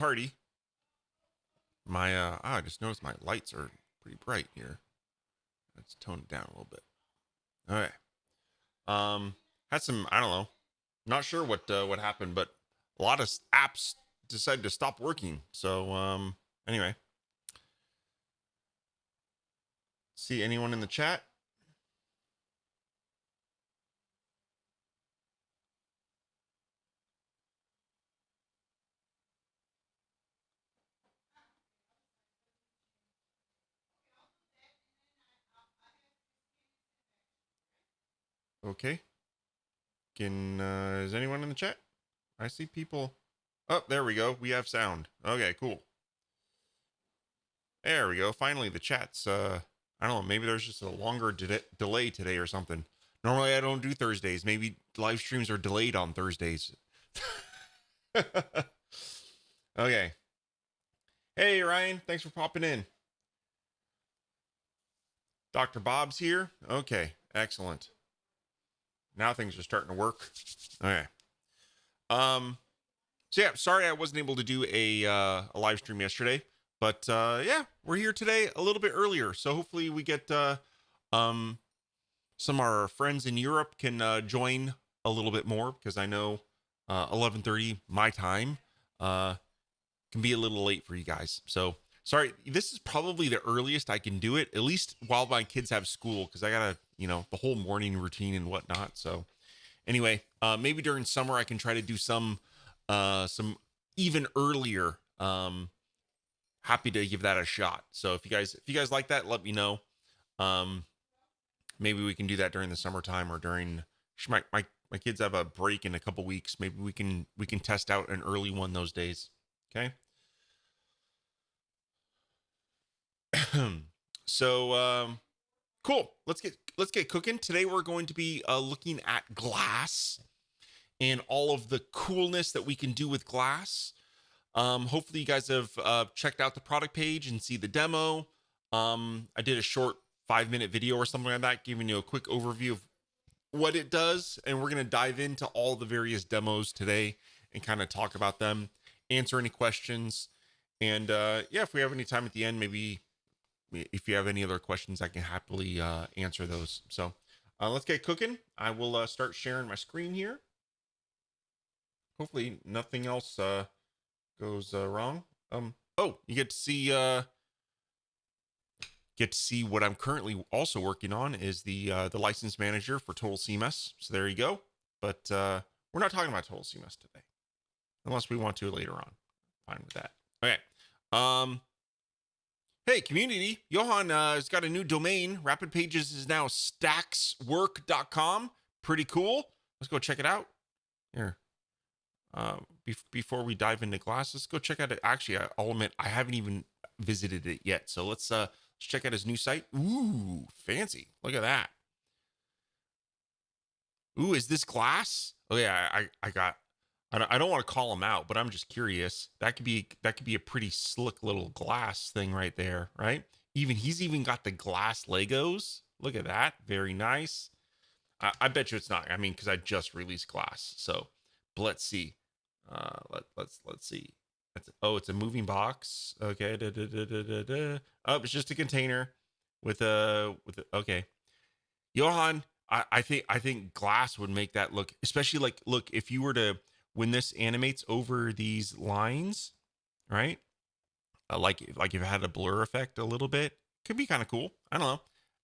party. My I just noticed my lights are pretty bright here. Let's tone it down a little bit. Okay. Had some, I don't know, not sure what happened, but a lot of apps decided to stop working. So anyway, see anyone in the chat? Okay. Can is anyone in the chat? I see people. Oh, there we go. We have sound. Okay, cool. There we go. Finally, the chat's. I don't know. Maybe there's just a longer delay today or something. Normally, I don't do Thursdays. Maybe live streams are delayed on Thursdays. Okay. Hey, Ryan. Thanks for popping in. Dr. Bob's here. Okay. Excellent. Now things are starting to work. Okay. So yeah, sorry I wasn't able to do a live stream yesterday, but yeah, we're here today a little bit earlier. So hopefully we get some of our friends in Europe can join a little bit more, because I know 11:30 my time can be a little late for you guys. So sorry, this is probably the earliest I can do it, at least while my kids have school, because I gotta, the whole morning routine and whatnot. So anyway, maybe during summer I can try to do some even earlier. Happy to give that a shot. So if you guys like that, let me know. Maybe we can do that during the summertime, or during my kids have a break in a couple weeks. Maybe we can test out an early one those days. Okay. So cool. Let's get cooking. Today we're going to be looking at glass and all of the coolness that we can do with glass. Hopefully you guys have checked out the product page and see the demo. I did a short 5-minute video or something like that, giving you a quick overview of what it does. And we're going to dive into all the various demos today and kind of talk about them, answer any questions. And yeah, if we have any time at the end, maybe if you have any other questions, I can happily answer those. So let's get cooking. I will start sharing my screen here. Hopefully nothing else goes wrong. Oh, you get to see what I'm currently also working on is the license manager for Total CMS. So there you go. But we're not talking about Total CMS today, unless we want to later on. Fine with that. Okay. Hey, community, Johan has got a new domain. Rapid Pages is now stackswork.com. Pretty cool. Let's go check it out. Here. Before we dive into glass, let's go check out it. Actually, I'll admit I haven't even visited it yet. So let's check out his new site. Ooh, fancy. Look at that. Ooh, is this glass? Oh yeah, I don't want to call him out, but I'm just curious. That could be a pretty slick little glass thing right there, right? He's even got the glass Legos. Look at that. Very nice. I bet you it's not. I mean, because I just released glass. So, but let's see. Let's see. It's a moving box. Okay. Oh, it's just a container with okay. Johan, I think glass would make that look, especially like, look, if you were to, when this animates over these lines, right? Like if it had a blur effect a little bit, could be kind of cool. I don't know.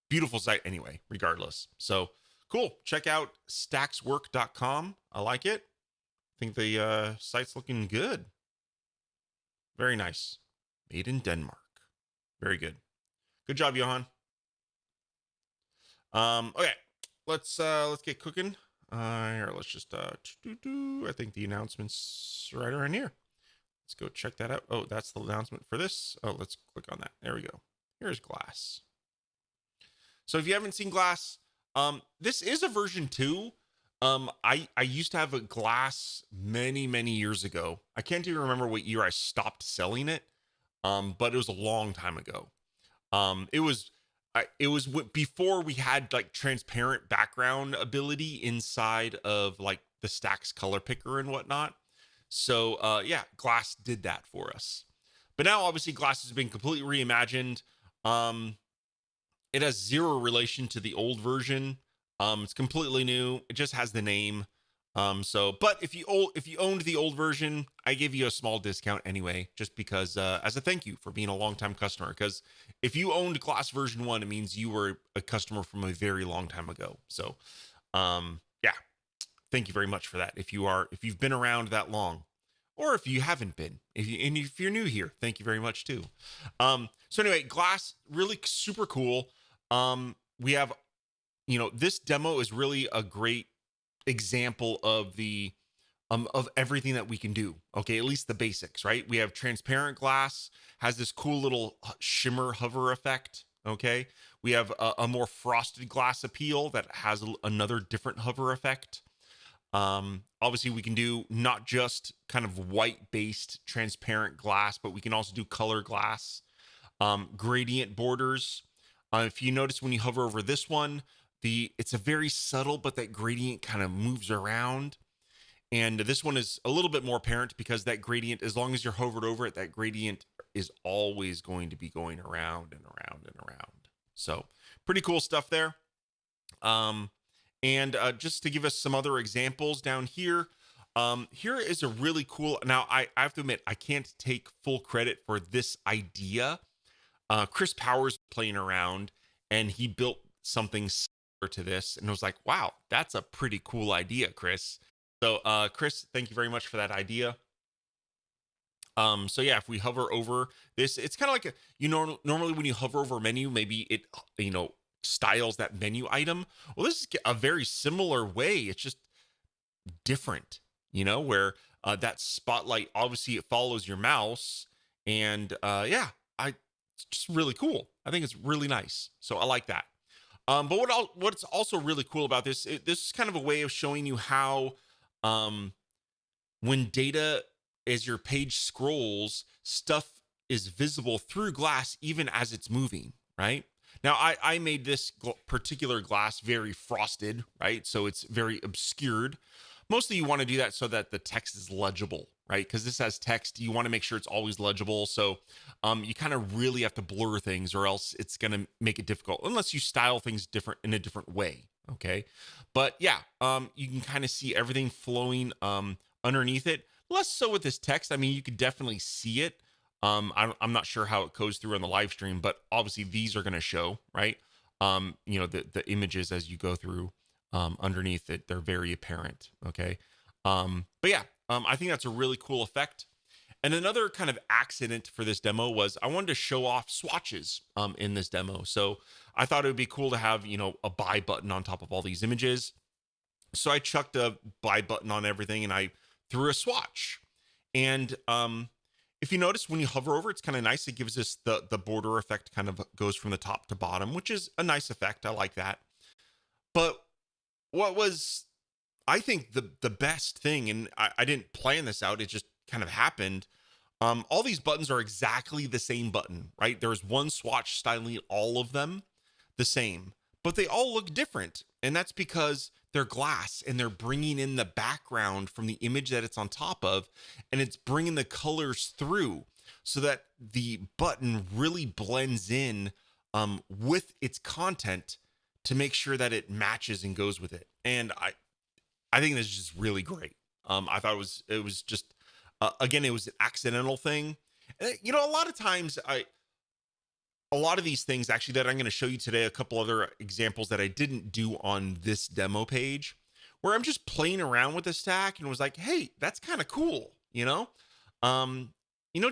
Beautiful site anyway, regardless. So cool. Check out stackswork.com. I like it. I think the site's looking good. Very nice. Made in Denmark. Very good. Good job, Johan. Okay. Let's get cooking. Here, let's just I think the announcement's right around here. Let's go check that out. Oh, that's the announcement for this. Oh, let's click on that. There we go. Here's glass. So if you haven't seen glass, this is a version 2. I used to have a glass many years ago. I can't even remember what year I stopped selling it. But it was a long time ago. It was before we had like transparent background ability inside of like the Stacks color picker and whatnot. So yeah, glass did that for us. But now obviously glass has been completely reimagined. Um, it has zero relation to the old version. It's completely new. It just has the name. But if you owned the old version, I give you a small discount anyway, just because as a thank you for being a longtime customer. Because if you owned Glass version 1, it means you were a customer from a very long time ago. So yeah, thank you very much for that. If you've been around that long, or if you haven't been, if you're new here, thank you very much too. So anyway, Glass really super cool. We have, this demo is really a great example of everything that we can do. Okay, at least the basics, right? We have transparent glass, has this cool little shimmer hover effect. Okay, we have a more frosted glass appeal that has another different hover effect. Obviously, we can do not just kind of white based transparent glass, but we can also do color glass, gradient borders. If you notice when you hover over this one, it's a very subtle, but that gradient kind of moves around. And this one is a little bit more apparent because that gradient, as long as you're hovered over it, that gradient is always going to be going around and around and around. So pretty cool stuff there. And just to give us some other examples down here, here is a really cool. Now, I have to admit, I can't take full credit for this idea. Chris Powers playing around and he built something similar to this. And I was like, wow, that's a pretty cool idea, Chris. So, Chris, thank you very much for that idea. So yeah, if we hover over this, it's kind of like normally when you hover over a menu, maybe it styles that menu item. Well, this is a very similar way. It's just different, where that spotlight obviously it follows your mouse, and yeah, it's just really cool. I think it's really nice. So I like that. But what's also really cool about this, this is kind of a way of showing you how um, when data as your page scrolls, stuff is visible through glass even as it's moving, right? Now, I made this particular glass very frosted, right? So it's very obscured. Mostly you want to do that so that the text is legible, right? Because this has text, you want to make sure it's always legible. So you kind of really have to blur things or else it's going to make it difficult unless you style things different in a different way, okay? But yeah, you can kind of see everything flowing underneath it. Less so with this text. I mean, you could definitely see it. I'm not sure how it goes through on the live stream, but obviously these are going to show, right? The images as you go through underneath it, they're very apparent. Okay. But yeah, I think that's a really cool effect. And another kind of accident for this demo was I wanted to show off swatches in this demo. So I thought it would be cool to have, a buy button on top of all these images. So I chucked a buy button on everything and I threw a swatch. And if you notice when you hover over, it's kind of nice. It gives us the border effect, kind of goes from the top to bottom, which is a nice effect. I like that. But what was, I think, the best thing, and I didn't plan this out, it just kind of happened. All these buttons are exactly the same button, right? There's one swatch styling all of them the same, but they all look different. And that's because they're glass and they're bringing in the background from the image that it's on top of, and it's bringing the colors through so that the button really blends in with its content to make sure that it matches and goes with it. And I think this is just really great. I thought it was just again, it was an accidental thing. A lot of times a lot of these things actually that I'm going to show you today, a couple other examples that I didn't do on this demo page, where I'm just playing around with the stack and was like, hey, that's kind of cool,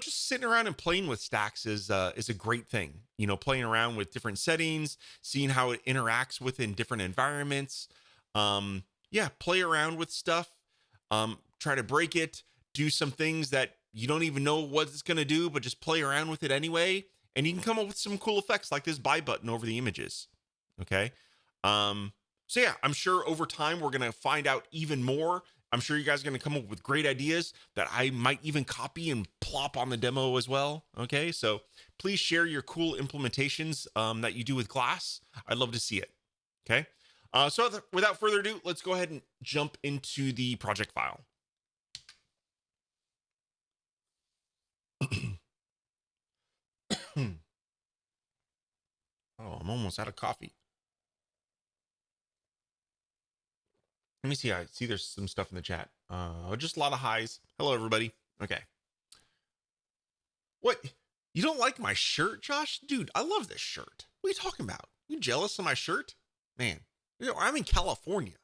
just sitting around and playing with stacks is a great thing. Playing around with different settings, seeing how it interacts within different environments. Yeah, play around with stuff, try to break it, do some things that you don't even know what it's going to do, but just play around with it anyway. And you can come up with some cool effects like this buy button over the images. Okay. So yeah, I'm sure over time we're going to find out even more. I'm sure you guys are going to come up with great ideas that I might even copy and plop on the demo as well. Okay. So please share your cool implementations that you do with Glass. I'd love to see it. Okay. So without further ado, let's go ahead and jump into the project file. I'm almost out of coffee. Let me see. I see there's some stuff in the chat. Just a lot of highs. Hello, everybody. Okay. What? You don't like my shirt, Josh? Dude, I love this shirt. What are you talking about? You jealous of my shirt? Man, I'm in California.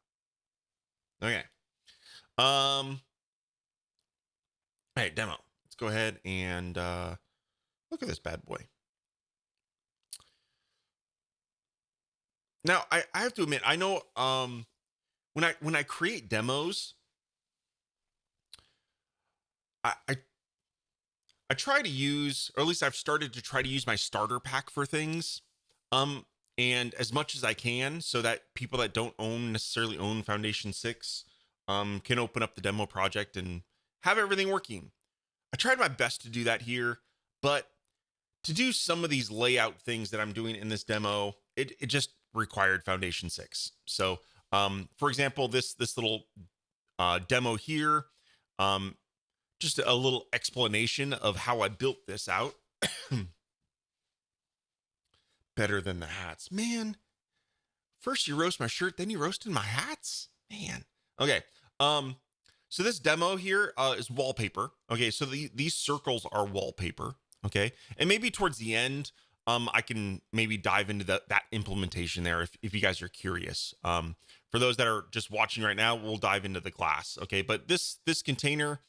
Okay. Hey, demo. Let's go ahead and look at this bad boy. Now, I have to admit, I know when I create demos, I try to use, or at least I've started to try to use my starter pack for things. And as much as I can, so that people that don't necessarily own Foundation 6 can open up the demo project and have everything working. I tried my best to do that here, but to do some of these layout things that I'm doing in this demo, it just required Foundation 6. So for example, this little demo here, just a little explanation of how I built this out. Better than the hats, man. First you roast my shirt, then you roasted my hats, man. Okay. So this demo here is wallpaper. Okay, so these circles are wallpaper. Okay, and maybe towards the end, I can maybe dive into that implementation there if you guys are curious. For those that are just watching right now, we'll dive into the glass. Okay, but this container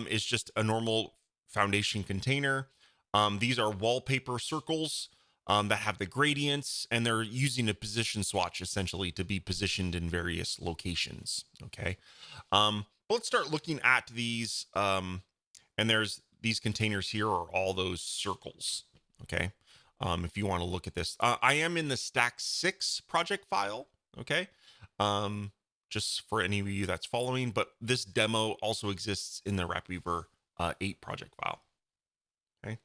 is just a normal foundation container. These are wallpaper circles that have the gradients, and they're using a position swatch essentially to be positioned in various locations. Okay. Let's start looking at these. And there's these containers here are all those circles. Okay. If you want to look at this, I am in the Stack 6 project file. Okay. Just for any of you that's following, but this demo also exists in the Rapweaver 8 project file. Okay.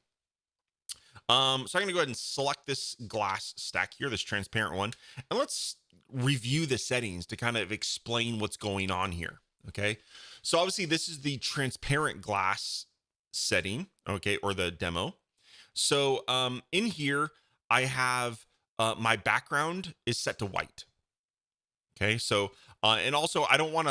So I'm going to go ahead and select this glass stack here, this transparent one, and let's review the settings to kind of explain what's going on here. Okay. So obviously this is the transparent glass setting, okay, or the demo. So in here, I have my background is set to white. Okay. So, and also I don't want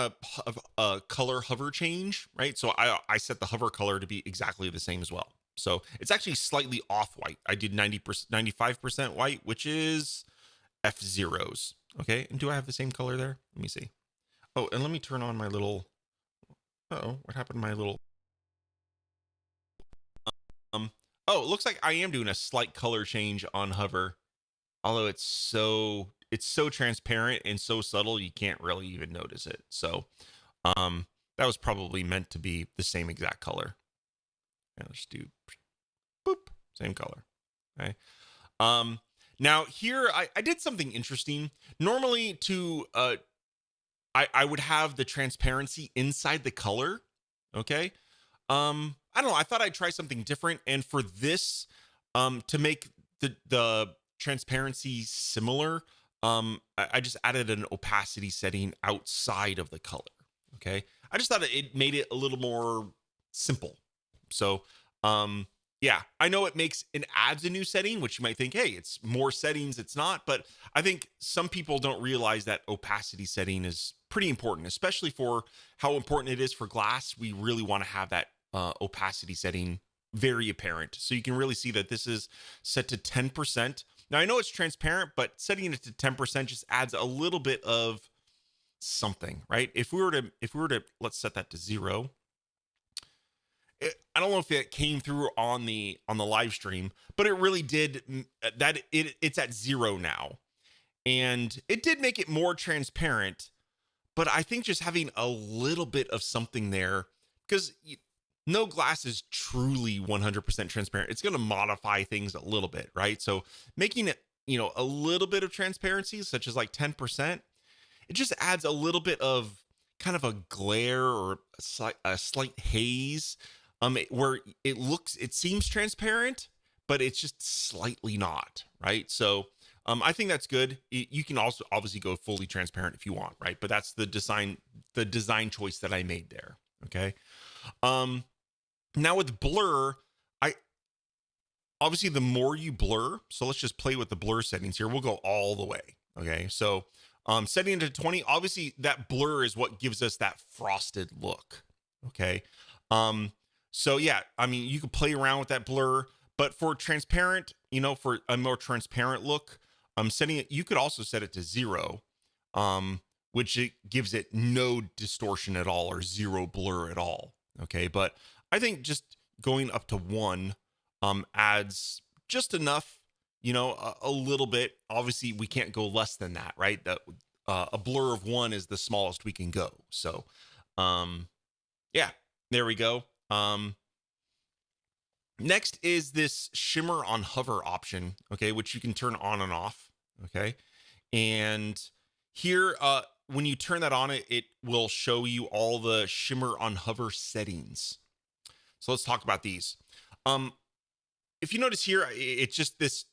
a color hover change, right? So I set the hover color to be exactly the same as well. So it's actually slightly off white. I did 90%, 95% white, which is F0s. Okay. And do I have the same color there? Let me see. Oh, and let me turn on my little, uh-oh, what happened to my little, oh, it looks like I am doing a slight color change on hover. Although it's so transparent and so subtle, you can't really even notice it. So, that was probably meant to be the same exact color. And let's do boop, same color. Okay. Now here I did something interesting. Normally I would have the transparency inside the color. Okay. I don't know. I thought I'd try something different. And for this, to make the transparency similar, I just added an opacity setting outside of the color. Okay. I just thought it made it a little more simple. So, yeah, I know it adds a new setting, which you might think, hey, it's more settings. It's not, but I think some people don't realize that opacity setting is pretty important, especially for how important it is for glass. We really want to have that opacity setting very apparent. So you can really see that this is set to 10%. Now I know it's transparent, but setting it to 10% just adds a little bit of something, right? If we were to, let's set that to 0. I don't know if it came through on the live stream, but it really did that. It's at 0 now, and it did make it more transparent. But I think just having a little bit of something there, because no glass is truly 100% transparent. It's going to modify things a little bit, right? So making it, a little bit of transparency, such as like 10%, it just adds a little bit of kind of a glare or a slight haze. Where it seems transparent, but it's just slightly not, right? So I think that's good. You can also obviously go fully transparent if you want, right? But that's the design choice that I made there. Okay. Now with blur, obviously the more you blur, so let's just play with the blur settings here. We'll go all the way. Okay. So setting it to 20, obviously that blur is what gives us that frosted look. Okay. Um, so yeah, I mean, you could play around with that blur, but for transparent, for a more transparent look, setting it, you could also set it to 0, um, which it gives it no distortion at all or 0 blur at all. Okay. But I think just going up to 1 adds just enough, a little bit. Obviously, we can't go less than that, right? That a blur of 1 is the smallest we can go. So, um, yeah, there we go. Next is this shimmer on hover option, okay, which you can turn on and off, okay. And here, when you turn that on, it will show you all the shimmer on hover settings. So let's talk about these. If you notice here, it's just this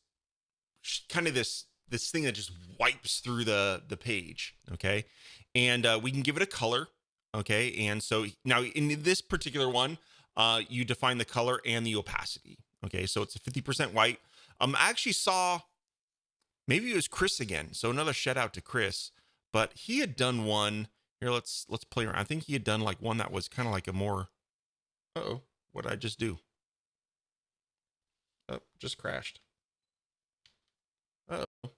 kind of this thing that just wipes through the page, okay. And we can give it a color, okay. And so now in this particular one, you define the color and the opacity, okay. So it's a 50% white. I actually saw, maybe it was Chris again, so another shout out to Chris, but he had done one here. Let's play around. I think he had done like one that was kind of like a more, uh-oh, what did I just do? Oh, just crashed. Uh-oh.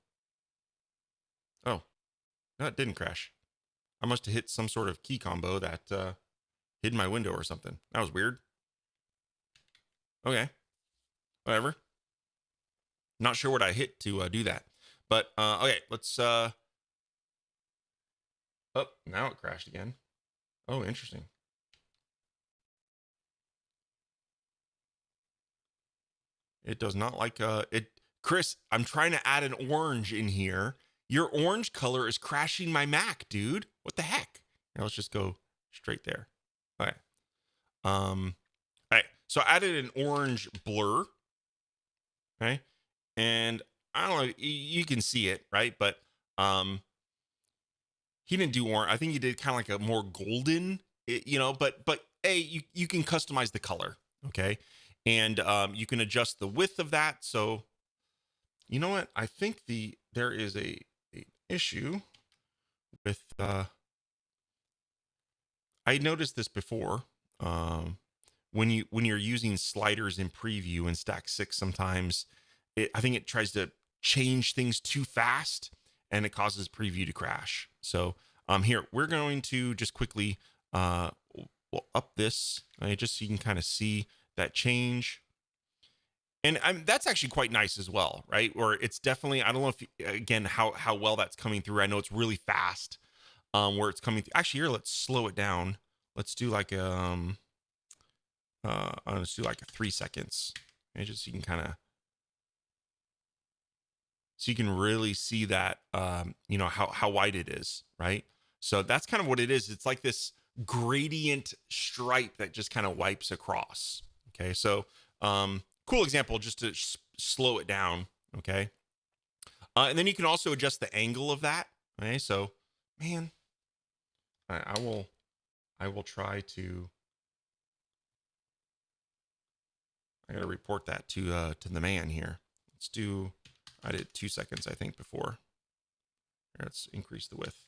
Oh, no, it didn't crash. I must have hit some sort of key combo that hid my window or something. That was weird. Okay, whatever. Not sure what I hit to do that. But okay, let's oh, now it crashed again. Oh, interesting. It does not like it. Chris, I'm trying to add an orange in here. Your orange color is crashing my Mac, dude. What the heck? Now let's just go straight there. Okay. All right. So I added an orange blur. Okay. And I don't know, you can see it, right? But he didn't do orange. I think he did kind of like a more golden, but hey, you can customize the color, okay? And you can adjust the width of that. So you know what? I think there is a issue with I noticed this before. When you're using sliders in preview in Stack 6, sometimes I think it tries to change things too fast and it causes preview to crash. So here we're going to just quickly we'll up this, right, just so you can kind of see that change. And that's actually quite nice as well, right? Or it's definitely, I don't know if, again, how well that's coming through. I know it's really fast where it's coming through. Actually, here, let's slow it down. Let's do like let's do like a 3 seconds. And just so you can kind of, so you can really see that, how wide it is, right? So that's kind of what it is. It's like this gradient stripe that just kind of wipes across. Okay, so cool example just to slow it down. Okay, and then you can also adjust the angle of that. Okay, so man, I will try to. I gotta report that to the man here. Let's do. I did 2 seconds, I think, before. Let's increase the width.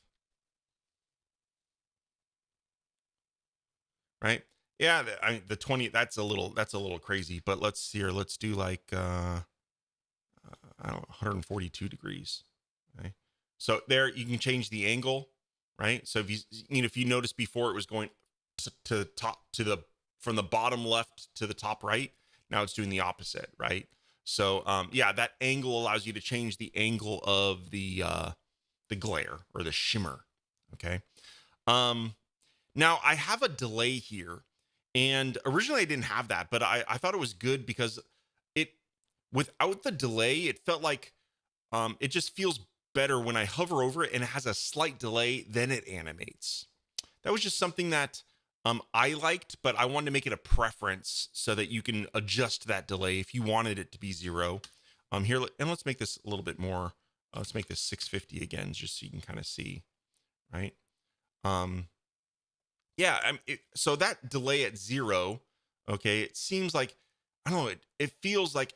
Right? Yeah, the 20. That's a little crazy. But let's here. Let's do like I don't know, 142 degrees. Okay. So there you can change the angle, right? So if you notice before it was going to top to the from the bottom left to the top right, now it's doing the opposite, right? So yeah, that angle allows you to change the angle of the glare or the shimmer. Okay. Now I have a delay here, and originally I didn't have that, but I thought it was good because it without the delay, it felt like it just feels better when I hover over it and it has a slight delay, then it animates. That was just something that I liked, but I wanted to make it a preference so that you can adjust that delay if you wanted it to be 0. Here, and let's make this a little bit more. Let's make this 650 again, just so you can kind of see, right? Yeah. So that delay at 0, okay, it seems like I don't know, it feels like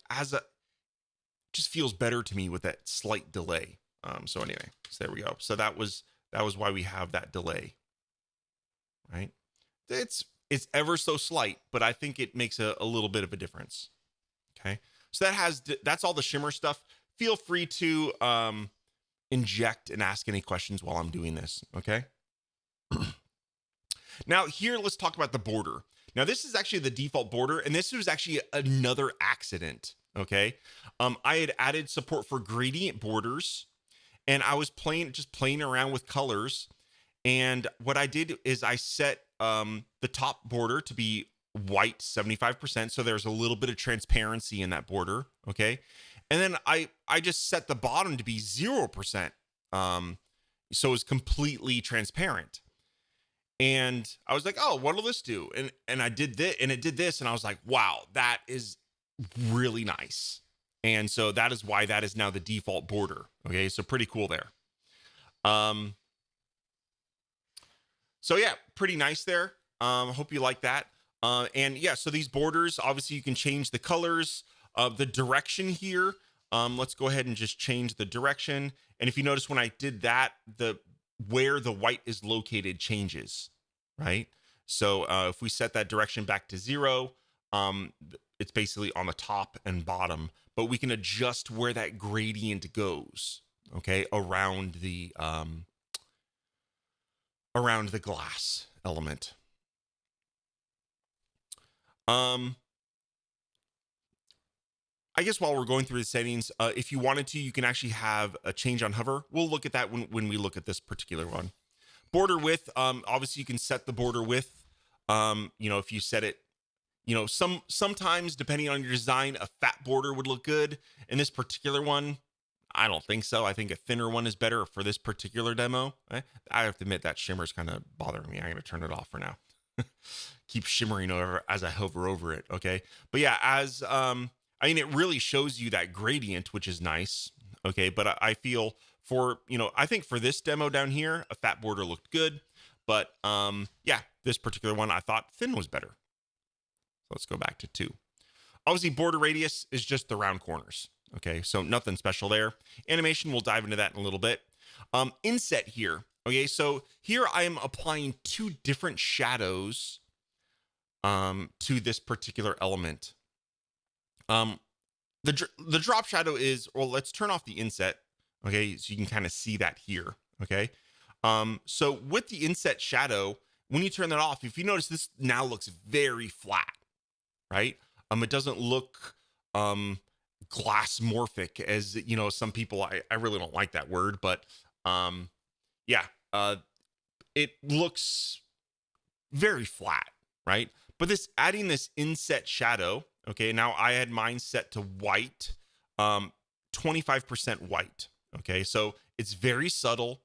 just feels better to me with that slight delay. So anyway, so there we go. So that was why we have that delay, right? It's ever so slight, but I think it makes a little bit of a difference. Okay, so that's all the shimmer stuff. Feel free to inject and ask any questions while I'm doing this. Okay. Now here, let's talk about the border. Now this is actually the default border, and this was actually another accident. Okay, I had added support for gradient borders, and I was playing around with colors. And what I did is I set the top border to be white 75%, so there's a little bit of transparency in that border. Okay, and then I just set the bottom to be 0%, so it's completely transparent. And I was like, oh, what'll this do? And I did this, and it did this, and I was like, wow, that is really nice. And so that is why that is now the default border. Okay, so pretty cool there. So yeah, pretty nice there. Hope you like that. And yeah, so these borders, obviously you can change the colors of the direction here. Let's go ahead and just change the direction. And if you notice when I did that, where the white is located changes, right? So if we set that direction back to 0, it's basically on the top and bottom, but we can adjust where that gradient goes, okay, around the glass element. I guess while we're going through the settings, if you wanted to, you can actually have a change on hover. We'll look at that when we look at this particular one. Border width, obviously you can set the border width. If you set it, sometimes depending on your design, a fat border would look good. In this particular one, I don't think so. I think a thinner one is better for this particular demo. I have to admit that shimmer is kind of bothering me. I'm going to turn it off for now. Keep shimmering over as I hover over it. Okay. But yeah, it really shows you that gradient, which is nice. Okay. But I feel I think for this demo down here, a fat border looked good. But yeah, this particular one, I thought thin was better. So let's go back to 2. Obviously, border radius is just the round corners. Okay, so nothing special there. Animation, we'll dive into that in a little bit. Inset here. Okay, so here I am applying 2 different shadows to this particular element. The drop shadow is, well, let's turn off the inset. Okay, so you can kind of see that here. Okay, so with the inset shadow, when you turn that off, if you notice, this now looks very flat, right? It doesn't look glassmorphic, as some people, I really don't like that word, but it looks very flat, right? But adding this inset shadow, okay, now I had mine set to white, 25% white. Okay, so it's very subtle.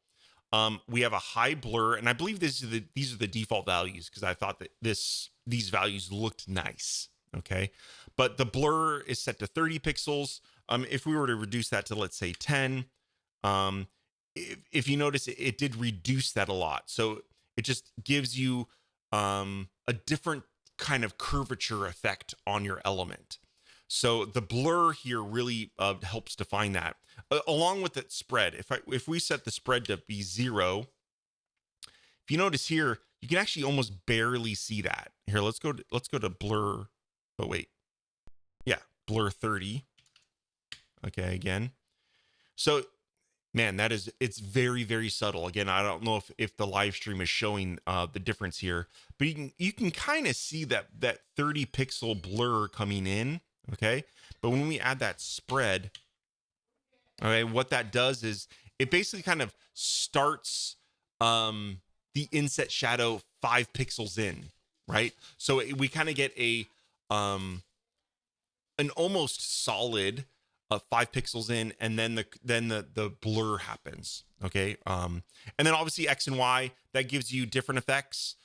We have a high blur, and I believe these are the default values, because I thought that these values looked nice. Okay, but the blur is set to 30 pixels. If we were to reduce that to, let's say, 10, if you notice, it did reduce that a lot. So it just gives you a different kind of curvature effect on your element. So the blur here really helps define that, along with that spread. If we set the spread to be 0, if you notice here, you can actually almost barely see that. Here, let's go to blur. Oh wait, yeah, blur 30. Okay, again. So, man, it's very, very subtle. Again, I don't know if the live stream is showing the difference here, but you can kind of see that 30 pixel blur coming in. Okay, but when we add that spread, okay, what that does is it basically kind of starts the inset shadow 5 pixels in, right? So we kind of get an almost solid 5 pixels in, and then the blur happens. Okay, and then obviously X and Y, that gives you different effects.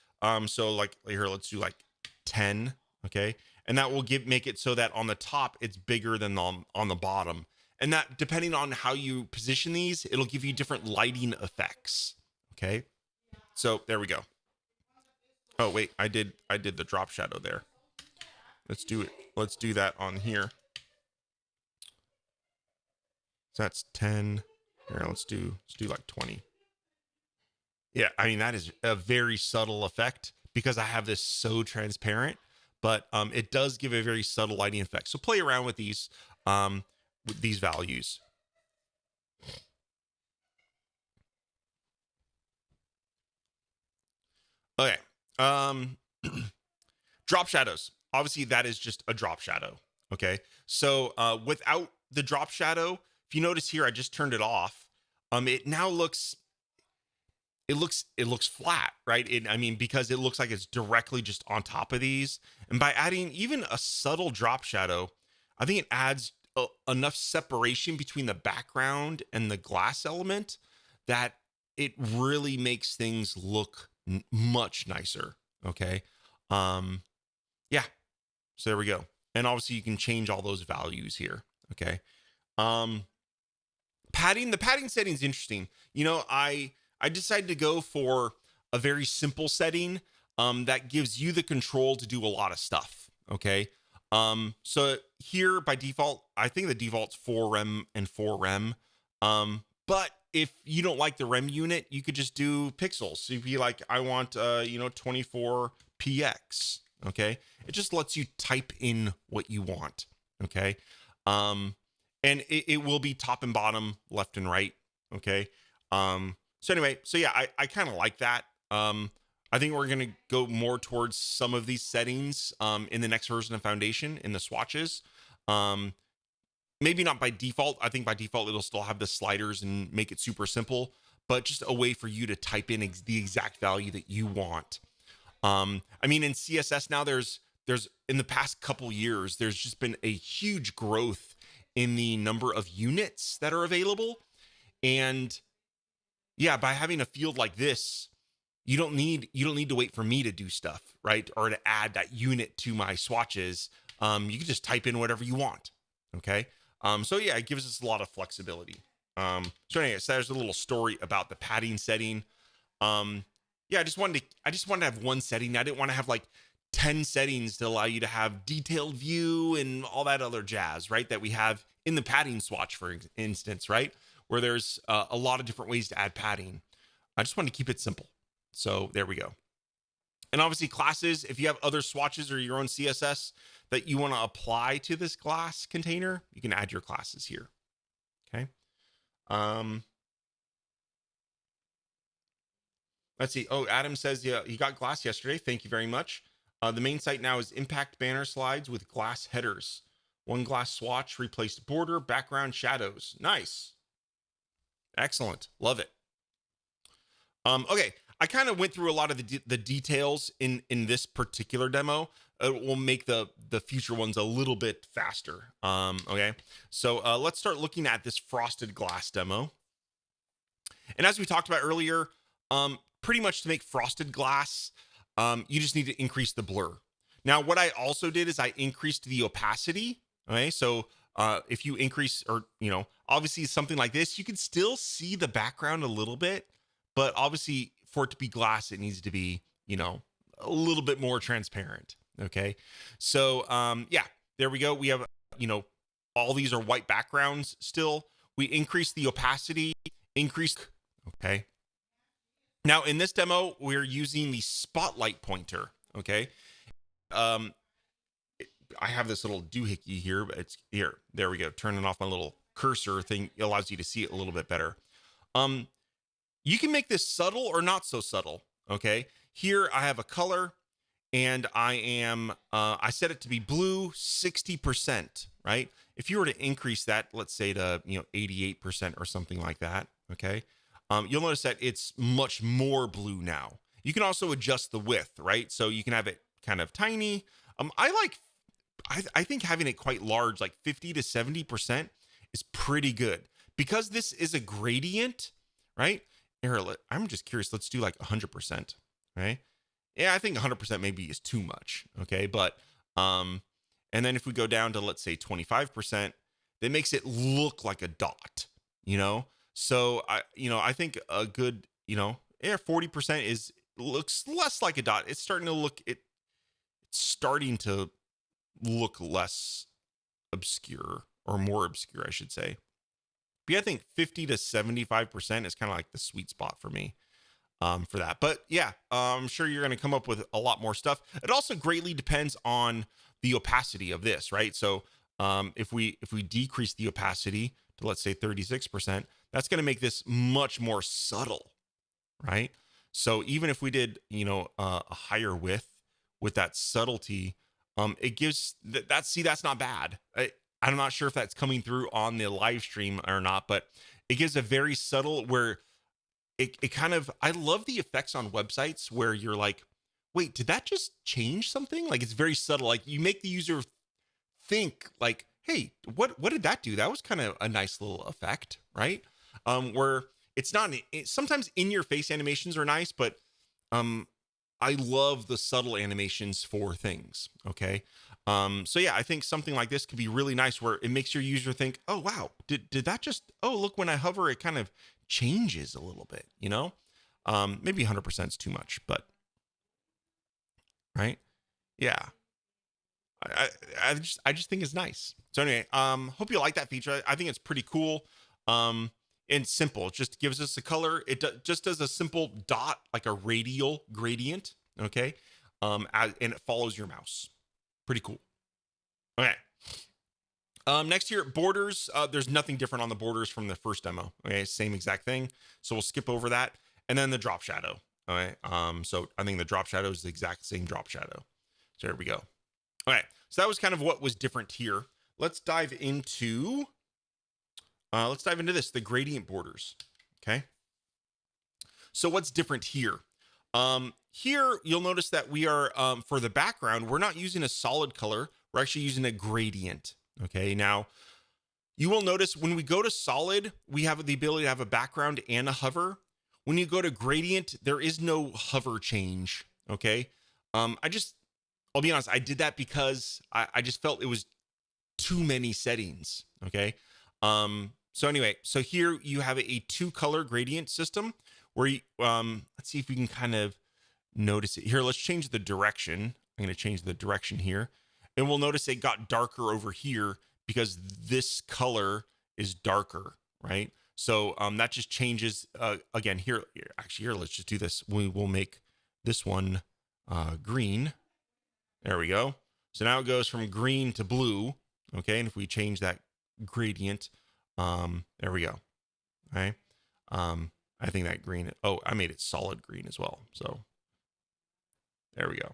So like here, let's do like 10. Okay, and that will make it so that on the top it's bigger than on the bottom, and that, depending on how you position these, it'll give you different lighting effects. Okay, so there we go. Oh wait, I did the drop shadow there. Let's do it. Let's do that on here. So that's 10. Here, let's do like 20. Yeah, I mean, that is a very subtle effect because I have this so transparent, but it does give a very subtle lighting effect. So play around with these values. Okay. Drop shadows. Obviously, that is just a drop shadow. Okay. So without the drop shadow, if you notice here, I just turned it off. It now looks flat, right? I mean, because it looks like it's directly just on top of these. And by adding even a subtle drop shadow, I think it adds enough separation between the background and the glass element that it really makes things look much nicer. Okay. Yeah. So there we go. And obviously you can change all those values here. Okay. The padding setting is interesting. You know, I decided to go for a very simple setting that gives you the control to do a lot of stuff. Okay. So here by default, I think the default's 4 rem and 4 rem. But if you don't like the rem unit, you could just do pixels. So you'd be like, I want 24 px. Okay. It just lets you type in what you want. Okay. And it will be top and bottom, left and right. Okay. So anyway, so yeah, I kind of like that. I think we're going to go more towards some of these settings in the next version of Foundation in the swatches. Maybe not by default. I think by default, it'll still have the sliders and make it super simple, but just a way for you to type in the exact value that you want. I mean, in CSS now, there's in the past couple years, there's just been a huge growth in the number of units that are available. And yeah, by having a field like this, you don't need to wait for me to do stuff, right? Or to add that unit to my swatches. You can just type in whatever you want. Okay. So yeah, it gives us a lot of flexibility. So anyway, so there's a little story about the padding setting. Yeah, I just wanted to have one setting. I didn't want to have like 10 settings to allow you to have detailed view and all that other jazz, right? That we have in the padding swatch, for instance, right? Where there's a lot of different ways to add padding. I just wanted to keep it simple. So there we go. And obviously classes, if you have other swatches or your own CSS that you want to apply to this glass container, you can add your classes here. Okay. Let's see. Oh, Adam says, yeah, he got glass yesterday. Thank you very much. The main site now is impact banner slides with glass headers. One glass swatch replaced border, background, shadows. Nice. Excellent. Love it. Okay. I kind of went through a lot of the details in this particular demo. It will make the future ones a little bit faster. Okay. So let's start looking at this frosted glass demo. And as we talked about earlier, pretty much to make frosted glass, you just need to increase the blur. Now, what I also did is I increased the opacity. Okay, so if you increase, or obviously something like this, you can still see the background a little bit, but obviously for it to be glass, it needs to be a little bit more transparent. Okay, so yeah, there we go. We have all these are white backgrounds still. We increase the opacity, increase. Okay. Now in this demo, we're using the spotlight pointer. Okay. I have this little doohickey here, but it's here. There we go. Turning off my little cursor thing. It allows you to see it a little bit better. You can make this subtle or not so subtle. Okay. Here I have a color and I set it to be blue 60%, right? If you were to increase that, let's say to, 88% or something like that. Okay. You'll notice that it's much more blue now. You can also adjust the width, right? So you can have it kind of tiny. I think having it quite large, like 50 to 70% is pretty good because this is a gradient, right? Here, I'm just curious. Let's do like 100%, right? Yeah, I think 100% maybe is too much. Okay. But, and then if we go down to, let's say 25%, that makes it look like a dot, So I think a good, 40% looks less like a dot. It's starting to look, it's starting to look less obscure, or more obscure, I should say. But yeah, I think 50 to 75% is kind of like the sweet spot for me, for that. But yeah, I'm sure you're going to come up with a lot more stuff. It also greatly depends on the opacity of this, right? So if we decrease the opacity to, let's say, 36%, that's going to make this much more subtle, right? So even if we did, a higher width with that subtlety, it gives that's not bad. I'm not sure if that's coming through on the live stream or not, but it gives a very subtle where it kind of, I love the effects on websites where you're like, wait, did that just change something? Like, it's very subtle. Like, you make the user think like, hey, what did that do? That was kind of a nice little effect, right? Where it's not, sometimes in your face animations are nice, but I love the subtle animations for things. Okay. So yeah, I think something like this could be really nice where it makes your user think, oh wow, did that just, oh look, when I hover, it kind of changes a little bit, maybe 100% is too much, but right. Yeah. I just think it's nice. So anyway, hope you like that feature. I think it's pretty cool. And simple. It just gives us a color. It just does a simple dot, like a radial gradient. Okay. And it follows your mouse. Pretty cool. Okay. Next here, borders. There's nothing different on the borders from the first demo. Okay, same exact thing. So we'll skip over that. And then the drop shadow. Okay. So I think the drop shadow is the exact same drop shadow. So there we go. Okay. So that was kind of what was different here. Let's dive into this, the gradient borders. Okay. So what's different here? Here you'll notice that we are, for the background, we're not using a solid color. We're actually using a gradient. Okay. Now you will notice when we go to solid, we have the ability to have a background and a hover. When you go to gradient, there is no hover change. Okay. I'll be honest, I did that because I just felt it was too many settings. Okay. So anyway, so here you have a 2-color gradient system where you, let's see if we can kind of notice it here. Let's change the direction. I'm going to change the direction here, and we'll notice it got darker over here because this color is darker, right? So that just changes, again, here, actually here, let's just do this. We will make this one green. There we go. So now it goes from green to blue. Okay. And if we change that gradient, there we go. Okay. I think that green, oh, I made it solid green as well. So there we go.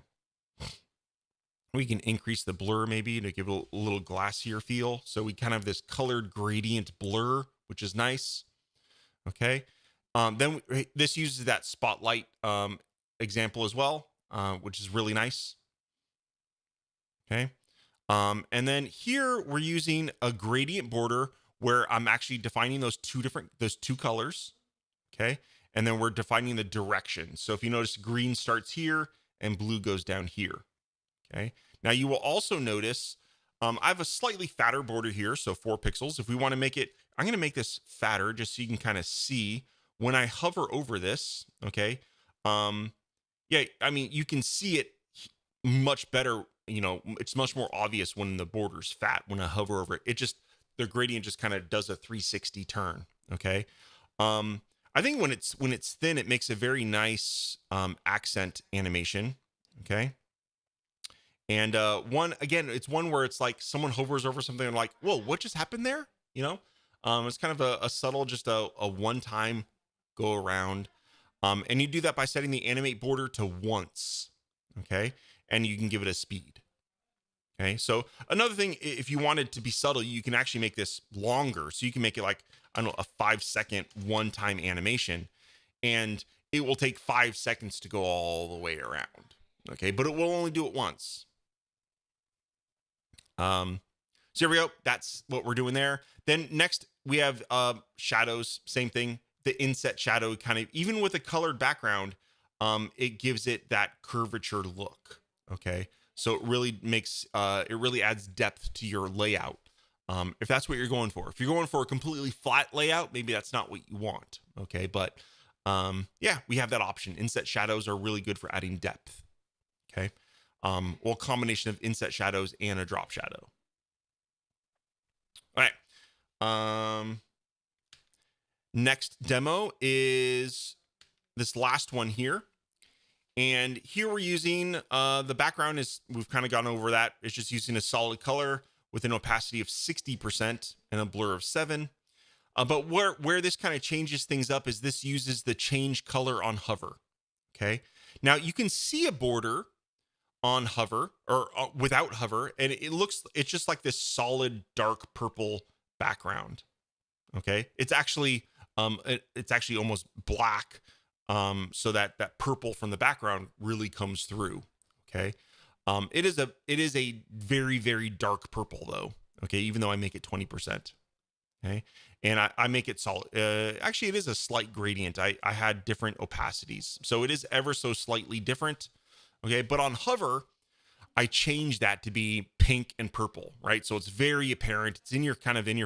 We can increase the blur maybe to give it a little glassier feel. So we kind of have this colored gradient blur, which is nice. Okay. Then this uses that spotlight example as well, which is really nice. Okay. And then here we're using a gradient border where I'm actually defining those two colors. Okay. And then we're defining the direction. So if you notice, green starts here and blue goes down here. Okay. Now you will also notice, I have a slightly fatter border here. So 4 pixels. If we want to make it, I'm going to make this fatter just so you can kind of see when I hover over this. Okay. Yeah. I mean, you can see it much better. It's much more obvious when the border's fat. When I hover over it, the gradient just kind of does a 360 turn. Okay. I think when it's thin, it makes a very nice accent animation. Okay. And it's one where it's like someone hovers over something and like, whoa, what just happened there? It's kind of a subtle, just a one-time go around. And you do that by setting the animate border to once. Okay. And you can give it a speed. Okay. So another thing, if you wanted to be subtle, you can actually make this longer. So you can make it like, I don't know, a 5-second one-time animation, and it will take 5 seconds to go all the way around. Okay. But it will only do it once. So here we go. That's what we're doing there. Then next we have shadows. Same thing. The inset shadow, kind of, even with a colored background, it gives it that curvature look. Okay. So it really adds depth to your layout. If that's what you're going for. If you're going for a completely flat layout, maybe that's not what you want. Okay. But yeah, we have that option. Inset shadows are really good for adding depth. Okay. well, a combination of inset shadows and a drop shadow. All right. Next demo is this last one here. And here we're using the background is, we've kind of gone over that. It's just using a solid color with an opacity of 60% and a blur of 7. But where this kind of changes things up is this uses the change color on hover. Okay. Now you can see a border on hover or without hover, and it's just like this solid dark purple background. Okay. It's actually almost black. So that purple from the background really comes through. Okay. It is a very, very dark purple though. Okay. Even though I make it 20%. Okay. And I make it solid. Actually, it is a slight gradient. I had different opacities. So it is ever so slightly different. Okay. But on hover, I changed that to be pink and purple, right? So it's very apparent. It's in your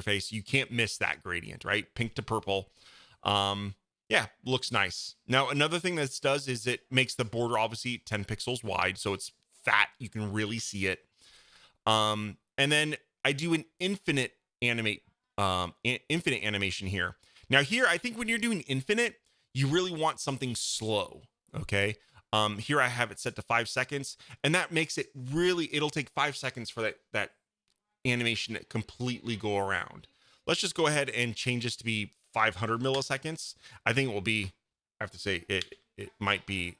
face. You can't miss that gradient, right? Pink to purple. Yeah, looks nice. Now, another thing this does is it makes the border obviously 10 pixels wide. So it's fat. You can really see it. And then I do an infinite animation here. Now here, I think when you're doing infinite, you really want something slow. Okay. Here I have it set to 5 seconds, and that makes it it'll take 5 seconds for that animation to completely go around. Let's just go ahead and change this to be 500 milliseconds. I think it will be, I have to say it might be.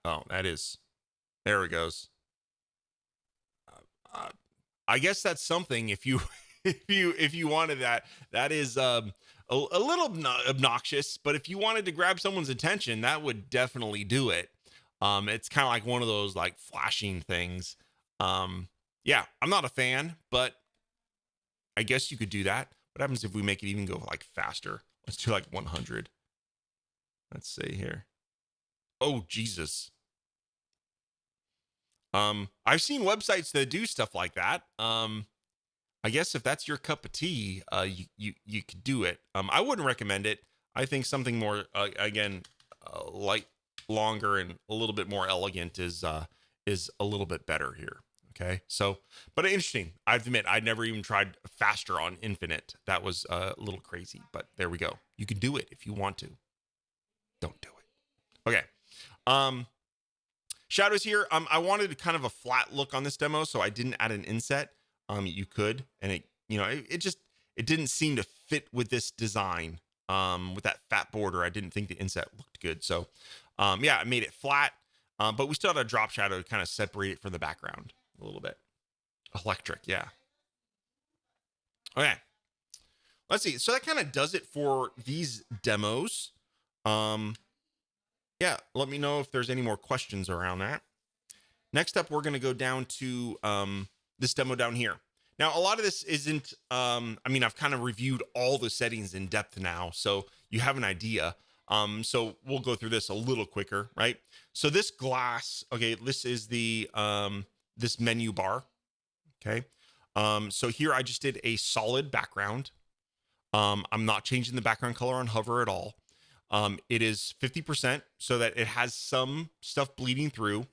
Oh, there it goes. I guess that's something if you if you wanted that is a little obnoxious, but if you wanted to grab someone's attention, that would definitely do it. It's kind of like one of those like flashing things. Yeah, I'm not a fan, but I guess you could do that. What happens if we make it even go like faster? Let's do like 100. Let's see here. Oh, Jesus. I've seen websites that do stuff like that. I guess if that's your cup of tea, you could do it. I wouldn't recommend it. I think something more, light, longer, and a little bit more elegant is a little bit better here. Okay, so, but interesting. I have to admit, I'd never even tried faster on Infinite. That was a little crazy, but there we go. You can do it if you want to. Don't do it. Okay. Shadows here. I wanted kind of a flat look on this demo, so I didn't add an inset. You could, and it didn't seem to fit with this design. With that fat border, I didn't think the inset looked good. So, yeah, I made it flat, but we still had a drop shadow to kind of separate it from the background a little bit. Electric, yeah. Okay, let's see. So that kind of does it for these demos. Yeah, let me know if there's any more questions around that. Next up, we're going to go down to this demo down here. Now, a lot of this isn't, I've kind of reviewed all the settings in depth now, so you have an idea. So we'll go through this a little quicker, right? So this glass, okay, this is the, this menu bar, okay? So here I just did a solid background. I'm not changing the background color on hover at all. It is 50% so that it has some stuff bleeding through.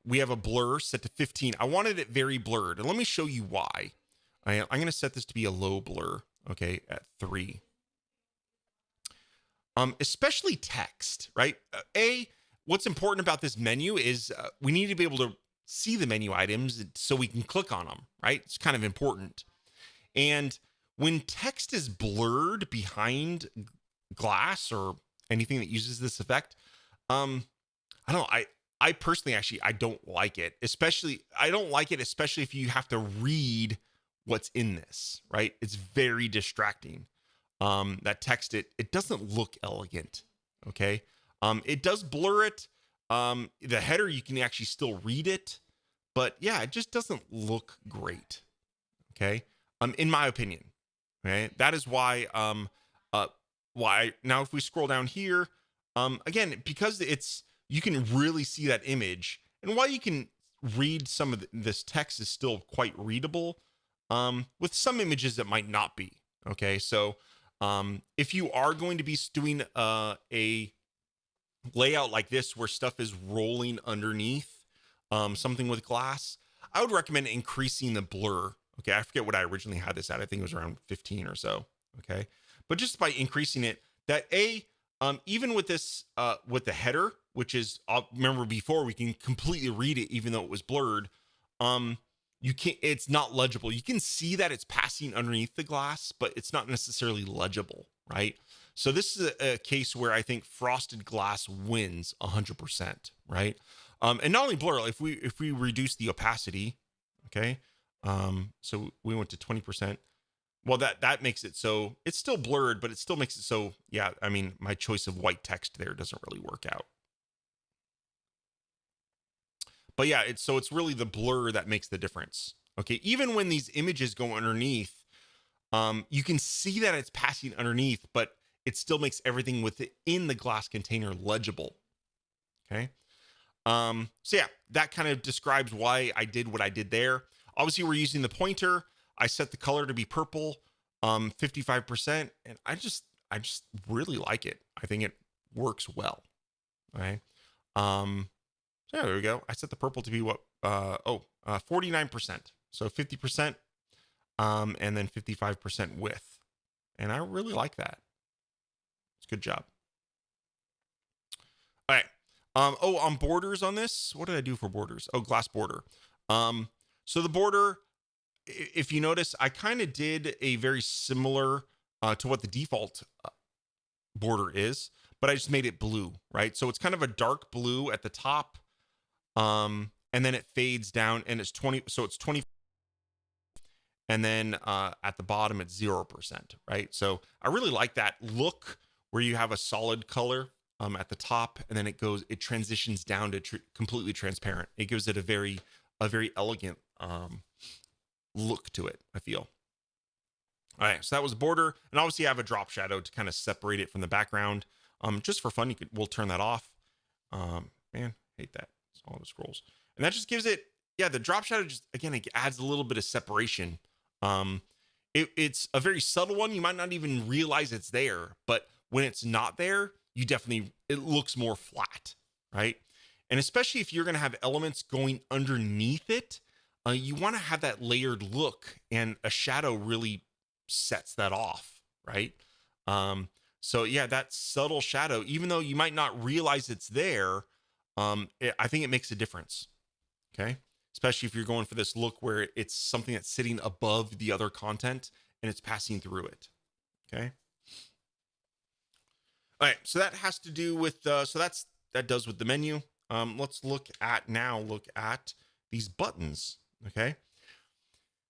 We have a blur set to 15. I wanted it very blurred, and let me show you why. I'm going to set this to be a low blur, okay, at 3. Especially text, right? What's important about this menu is we need to be able to see the menu items so we can click on them, right? It's kind of important. And when text is blurred behind glass or anything that uses this effect, I personally I don't like it. I don't like it, especially if you have to read what's in this, right? It's very distracting. That text, it doesn't look elegant. Okay. It does blur it. The header, you can actually still read it, but yeah, it just doesn't look great. Okay. In my opinion. Okay. That is why, now if we scroll down here, again, because you can really see that image, and while you can read some of this text is still quite readable, with some images it might not be. Okay, so if you are going to be doing a layout like this where stuff is rolling underneath something with glass, I would recommend increasing the blur. Okay, I forget what I originally had this at. I think it was around 15 or so. Okay, but just by increasing it, even with this with the header, which is, remember before, we can completely read it even though it was blurred. Um, you can't. It's not legible. You can see that it's passing underneath the glass, but it's not necessarily legible, right? So this is a case where I think frosted glass wins 100%, right? And not only blur, if we reduce the opacity, okay, so we went to 20%. Well, that makes it so it's still blurred, but it still makes it so, yeah, I mean, my choice of white text there doesn't really work out. But yeah, it's really the blur that makes the difference. Okay, even when these images go underneath, you can see that it's passing underneath, but it still makes everything within the glass container legible. Okay. So yeah, that kind of describes why I did what I did there. Obviously, we're using the pointer. I set the color to be purple, 55%, and I just really like it. I think it works well. Right. So yeah, there we go. I set the purple to be 49%. So 50%, and then 55% width. And I really like that. It's a good job. All right. On borders on this, what did I do for borders? Oh, glass border. So the border, if you notice, I kind of did a very similar to what the default border is, but I just made it blue, right? So it's kind of a dark blue at the top, and then it fades down, and it's 20. So it's 20, and then at the bottom it's 0%, right? So I really like that look where you have a solid color at the top, and then it transitions down to completely transparent. It gives it a very elegant look to it, I feel. All right, so that was border, and obviously I have a drop shadow to kind of separate it from the background. Just for fun, we'll turn that off. Man, hate that. It's all the scrolls, and that just gives it, yeah, the drop shadow just, again, it adds a little bit of separation. It's a very subtle one. You might not even realize it's there, but when it's not there, it looks more flat, right? And especially if you're going to have elements going underneath it, you want to have that layered look, and a shadow really sets that off, right? So yeah, that subtle shadow, even though you might not realize it's there, I think it makes a difference. Okay, especially if you're going for this look where it's something that's sitting above the other content and it's passing through it. Okay. All right, so that has to do with that does with the menu. Let's look at these buttons. Okay,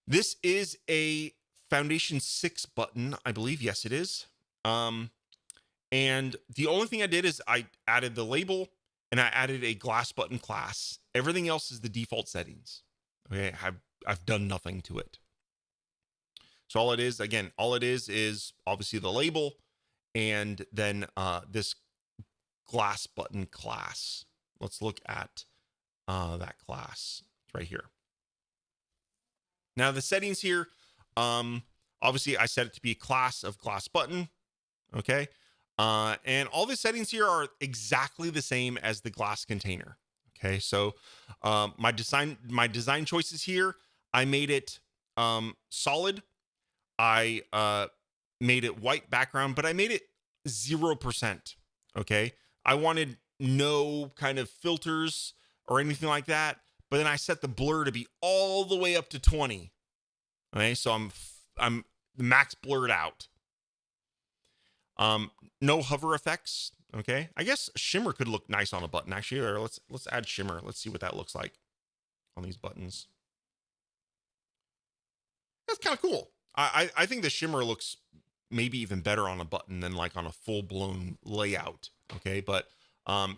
this is a Foundation 6 button, I believe. Yes, it is. And the only thing I did is I added the label, and I added a glass button class. Everything else is the default settings. Okay, I've done nothing to it. So all it is obviously the label, and then this glass button class. Let's look at that class. It's right here. Now the settings here, obviously I set it to be a class of glass button. Okay. And all the settings here are exactly the same as the glass container. Okay. So my design choices here, I made it solid. I made it white background, but I made it 0%. Okay. I wanted no kind of filters or anything like that. But then I set the blur to be all the way up to 20. Okay. So I'm max blurred out. No hover effects. Okay. I guess shimmer could look nice on a button actually. Or let's add shimmer. Let's see what that looks like on these buttons. That's kind of cool. I think the shimmer looks maybe even better on a button than like on a full blown layout. Okay. But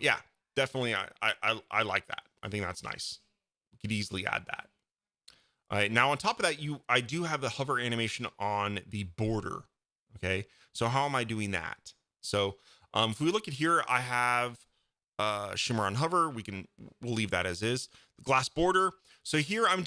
yeah, definitely I like that. I think that's nice. We could easily add that. All right. Now on top of that, I do have the hover animation on the border. Okay. So how am I doing that? So if we look at here, I have shimmer on hover. We'll leave that as is. The glass border. So here I'm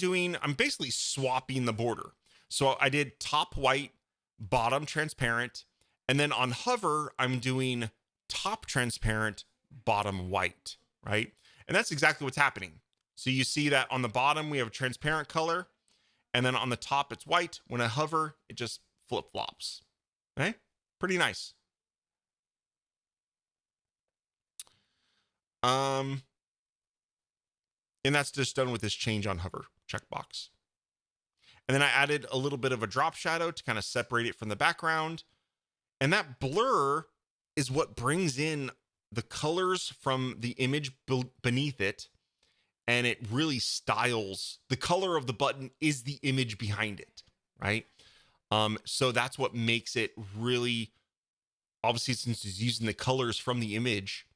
basically swapping the border. So I did top white, bottom transparent, and then on hover, I'm doing top transparent, bottom white, right? And that's exactly what's happening. So you see that on the bottom, we have a transparent color. And then on the top, it's white. When I hover, it just flip-flops. Okay? Pretty nice. And that's just done with this change on hover checkbox. And then I added a little bit of a drop shadow to kind of separate it from the background. And that blur is what brings in the colors from the image beneath it. And it really styles the color of the button is the image behind it, right? So that's what makes it really, obviously, since it's using the colors from the image,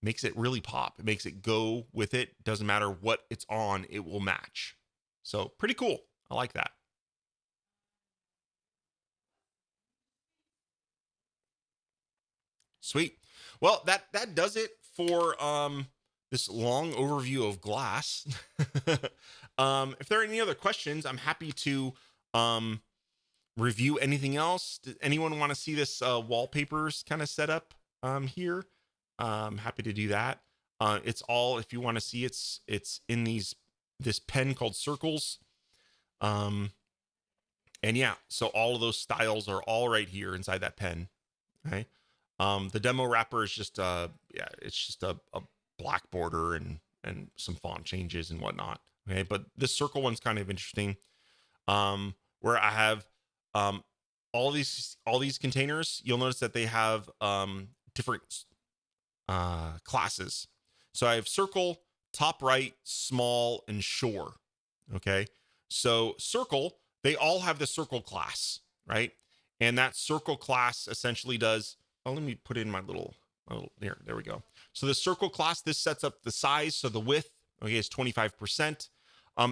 makes it really pop. It makes it go with it. Doesn't matter what it's on, it will match. So pretty cool. I like that. Sweet. Well, that does it for this long overview of glass. If there are any other questions, I'm happy to review anything else. Does anyone want to see this wallpapers kind of setup here? I'm happy to do that. It's all, if you want to see, it's in this pen called Circles. And yeah, so all of those styles are all right here inside that pen. Okay. The demo wrapper is just it's just a black border and some font changes and whatnot. Okay, but this circle one's kind of interesting. Where I have all these containers, you'll notice that they have different classes. So I have circle, top right, small, and shore. Okay, so circle, they all have the circle class, right? And that circle class essentially does. Oh, let me put in my little there we go. So the circle class, this sets up the size. So the width, okay, is 25%.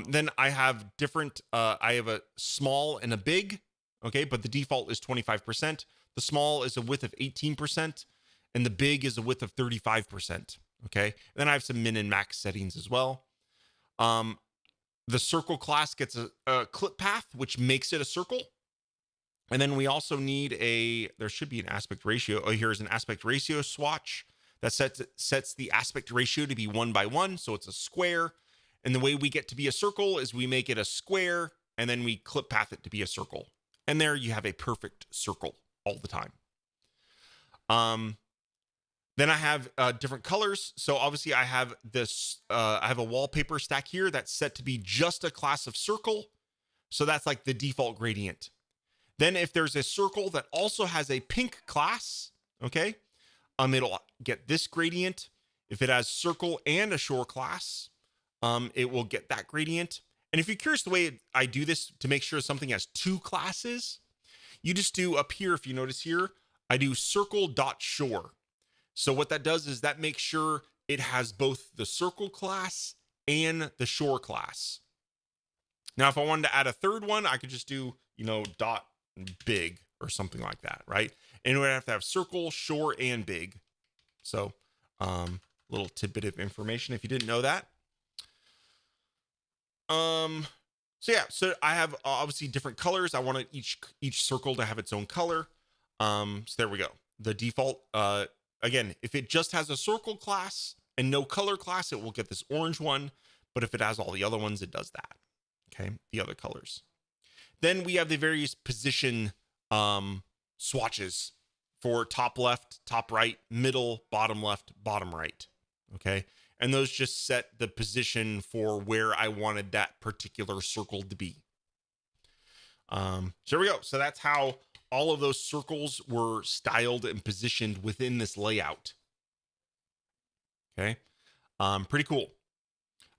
Then I have different, I have a small and a big, okay, but the default is 25%. The small is a width of 18%, and the big is a width of 35%, okay? And then I have some min and max settings as well. The circle class gets a clip path, which makes it a circle. And then we also need there should be an aspect ratio. Oh, here's an aspect ratio swatch that sets the aspect ratio to be 1:1. So it's a square. And the way we get to be a circle is we make it a square and then we clip path it to be a circle. And there you have a perfect circle all the time. Then I have different colors. So obviously I have this, I have a wallpaper stack here that's set to be just a class of circle. So that's like the default gradient. Then if there's a circle that also has a pink class, okay, it'll get this gradient. If it has circle and a shore class, it will get that gradient. And if you're curious the way I do this to make sure something has two classes, you just do up here, if you notice here, I do circle.shore. So what that does is that makes sure it has both the circle class and the shore class. Now, if I wanted to add a third one, I could just do, dot big or something like that, right? And we'd have to have circle, shore, and big. So little tidbit of information if you didn't know that. So yeah, so I have obviously different colors. I wanted each circle to have its own color. So there we go. The default, again, if it just has a circle class and no color class, it will get this orange one. But if it has all the other ones, it does that. Okay, the other colors. Then we have the various position swatches for top left, top right, middle, bottom left, bottom right. Okay. And those just set the position for where I wanted that particular circle to be. So there we go. So that's how all of those circles were styled and positioned within this layout. Okay. Pretty cool.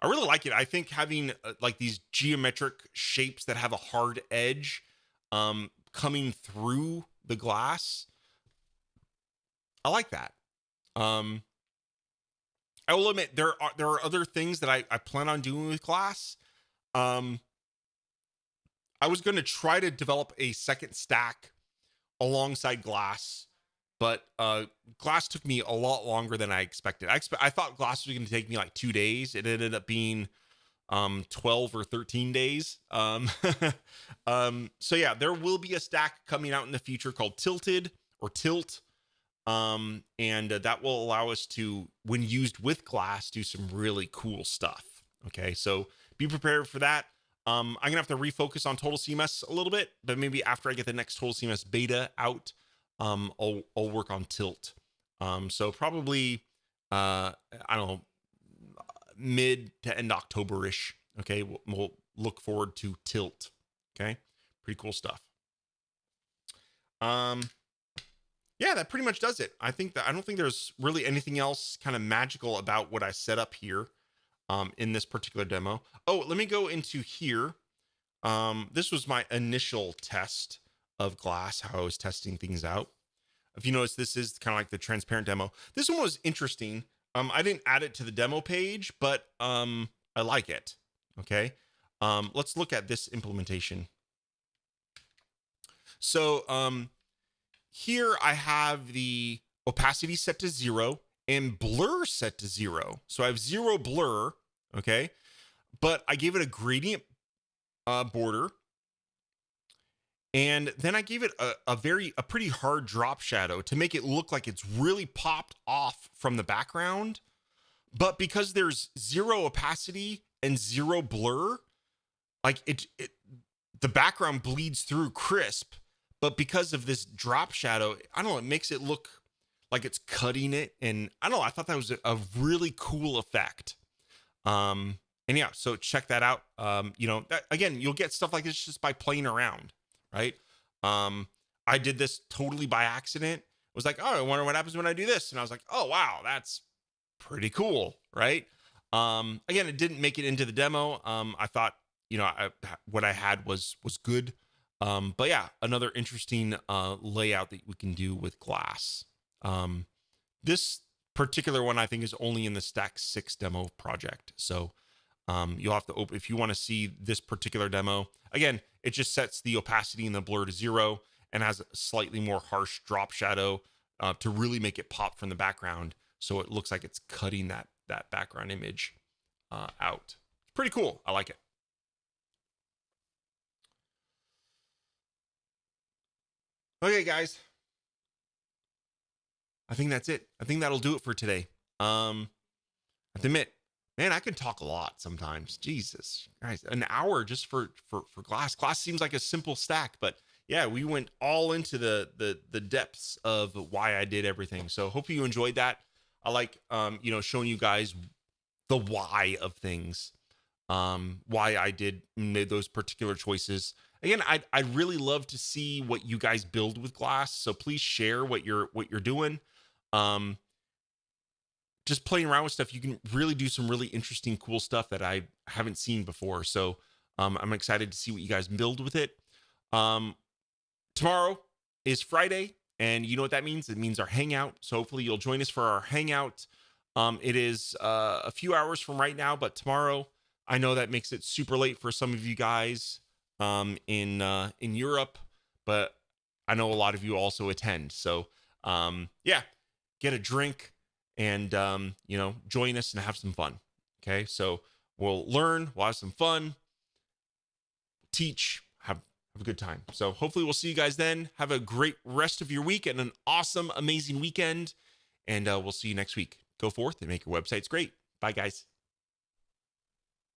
I really like it. I think having like these geometric shapes that have a hard edge coming through the glass, I like that. I will admit there are other things that I plan on doing with glass. I was going to try to develop a second stack alongside glass, but glass took me a lot longer than I expected. I thought glass was going to take me like 2 days. It ended up being 12 or 13 days. So yeah, there will be a stack coming out in the future called Tilted or Tilt. And that will allow us to, when used with glass, do some really cool stuff. Okay, so be prepared for that. I'm gonna have to refocus on Total CMS a little bit, but maybe after I get the next Total CMS beta out, I'll work on Tilt. So probably I don't know, mid to end October-ish. Okay, we'll look forward to Tilt. Okay, pretty cool stuff. Yeah, that pretty much does it. I don't think there's really anything else kind of magical about what I set up here in this particular demo. Oh, let me go into here. This was my initial test of glass, how I was testing things out. If you notice, this is kind of like the transparent demo. This one was interesting. I didn't add it to the demo page, but I like it. Okay. Let's look at this implementation. So here I have the opacity set to 0 and blur set to 0. So I have 0 blur, okay? But I gave it a gradient border. And then I gave it a pretty hard drop shadow to make it look like it's really popped off from the background. But because there's 0 opacity and 0 blur, like the background bleeds through crisp. But because of this drop shadow, I don't know, it makes it look like it's cutting it. And I don't know, I thought that was a really cool effect. And yeah, so check that out. You know, again, you'll get stuff like this just by playing around, right? I did this totally by accident. It was like, oh, I wonder what happens when I do this. And I was like, oh, wow, that's pretty cool, right? Again, it didn't make it into the demo. I thought, you know, what I had was good. But yeah, another interesting layout that we can do with glass. This particular one I think is only in the Stack 6 demo project. So you'll have to open, if you want to see this particular demo. Again, it just sets the opacity and the blur to 0 and has a slightly more harsh drop shadow to really make it pop from the background. So it looks like it's cutting that background image out. Pretty cool. I like it. Okay, guys. I think that's it. I think that'll do it for today. I have to admit, man, I can talk a lot sometimes. Jesus, guys, an hour just for glass. Glass seems like a simple stack, but yeah, we went all into the depths of why I did everything. So hopefully you enjoyed that. I like you know, showing you guys the why of things, why I made those particular choices. Again, I'd really love to see what you guys build with glass. So please share what you're doing. Just playing around with stuff, you can really do some really interesting, cool stuff that I haven't seen before. So I'm excited to see what you guys build with it. Tomorrow is Friday, and you know what that means? It means our hangout. So hopefully you'll join us for our hangout. It is a few hours from right now, but tomorrow, I know that makes it super late for some of you guys in Europe, but I know a lot of you also attend. So yeah, get a drink and you know, join us and have some fun. Okay, so we'll learn, we'll have some fun, teach, have a good time. So hopefully we'll see you guys then. Have a great rest of your week and an awesome, amazing weekend, and we'll see you next week. Go forth and make your websites great. Bye, guys.